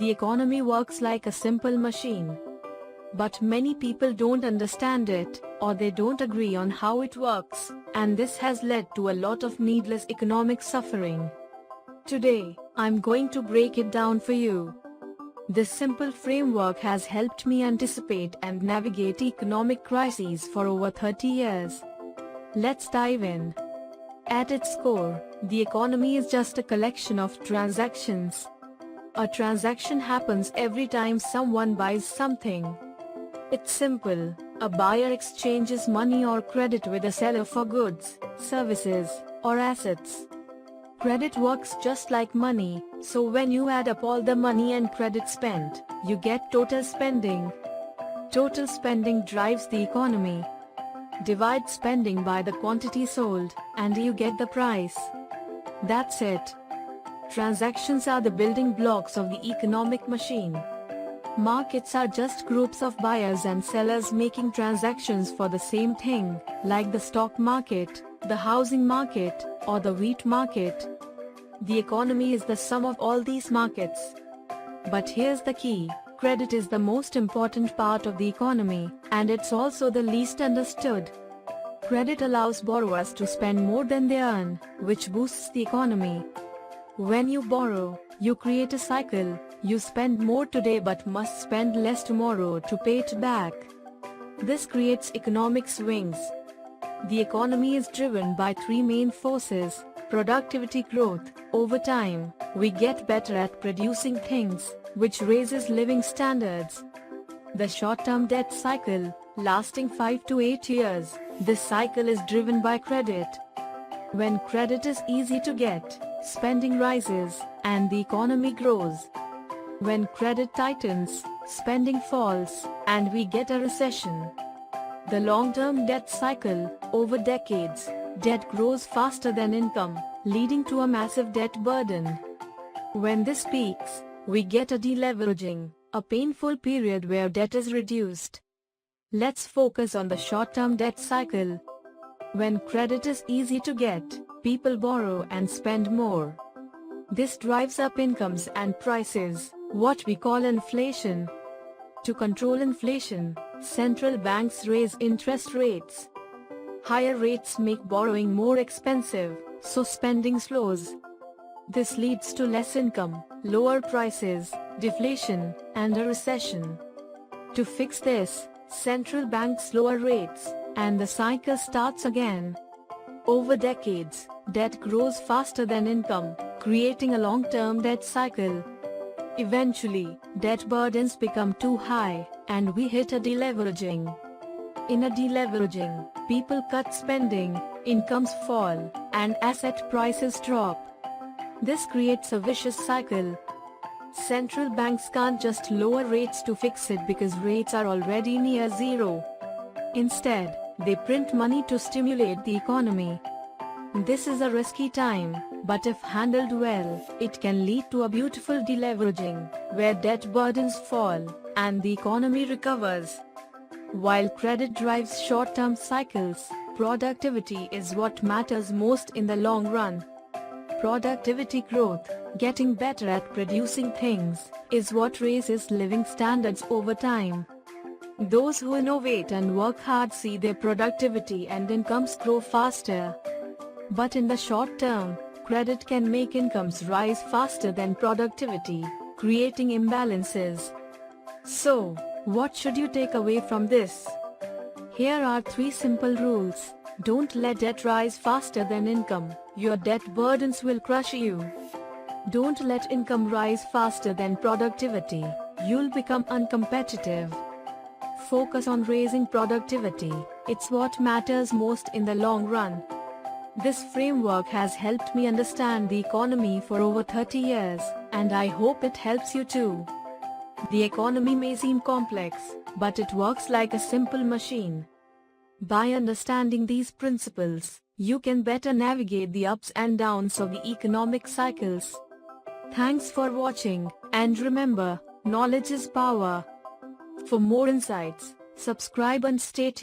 The economy works like a simple machine. But many people don't understand it, or they don't agree on how it works, and this has led to a lot of needless economic suffering. Today, I'm going to break it down for you. This simple framework has helped me anticipate and navigate economic crises for over 30 years. Let's dive in. At its core, the economy is just a collection of transactions. A transaction happens every time someone buys something. It's simple. A buyer exchanges money or credit with a seller for goods, services, or assets. Credit works just like money, so when you add up all the money and credit spent, you get total spending. Total spending drives the economy. Divide spending by the quantity sold, and you get the price. That's it. Transactions are the building blocks of the economic machine. Markets are just groups of buyers and sellers making transactions for the same thing, like the stock market, the housing market, or the wheat market. The economy is the sum of all these markets. But here's the key: credit is the most important part of the economy, and it's also the least understood. Credit allows borrowers to spend more than they earn, which boosts the economy. When you borrow, you create a cycle. You spend more today but must spend less tomorrow to pay it back. This creates economic swings. The economy is driven by three main forces: productivity growth. Over time, we get better at producing things, which raises living standards. The short-term debt cycle, lasting 5 to 8 years, this cycle is driven by credit. When credit is easy to get, spending rises, and the economy grows. When credit tightens, spending falls, and we get a recession. The long-term debt cycle, over decades, debt grows faster than income, leading to a massive debt burden. When this peaks, we get a deleveraging, a painful period where debt is reduced. Let's focus on the short-term debt cycle. When credit is easy to get, people borrow and spend more. This drives up incomes and prices, what we call inflation. To control inflation, central banks raise interest rates. Higher rates make borrowing more expensive, so spending slows. This leads to less income, lower prices, deflation, and a recession. To fix this, central banks lower rates, and the cycle starts again. Over decades, debt grows faster than income, creating a long-term debt cycle. Eventually, debt burdens become too high, and we hit a deleveraging. In a deleveraging, people cut spending, incomes fall, and asset prices drop. This creates a vicious cycle. Central banks can't just lower rates to fix it because rates are already near zero. Instead, they print money to stimulate the economy. This is a risky time, but if handled well, it can lead to a beautiful deleveraging, where debt burdens fall, and the economy recovers. While credit drives short-term cycles, productivity is what matters most in the long run. Productivity growth, getting better at producing things, is what raises living standards over time. Those who innovate and work hard see their productivity and incomes grow faster. But in the short term, credit can make incomes rise faster than productivity, creating imbalances. So, what should you take away from this? Here are 3 simple rules. Don't let debt rise faster than income. Your debt burdens will crush you. Don't let income rise faster than productivity. You'll become uncompetitive. Focus on raising productivity. It's what matters most in the long run. This framework has helped me understand the economy for over 30 years, and I hope it helps you too. The economy may seem complex, but it works like a simple machine. By understanding these principles, you can better navigate the ups and downs of the economic cycles. Thanks for watching, and remember, knowledge is power. For more insights, subscribe and stay tuned.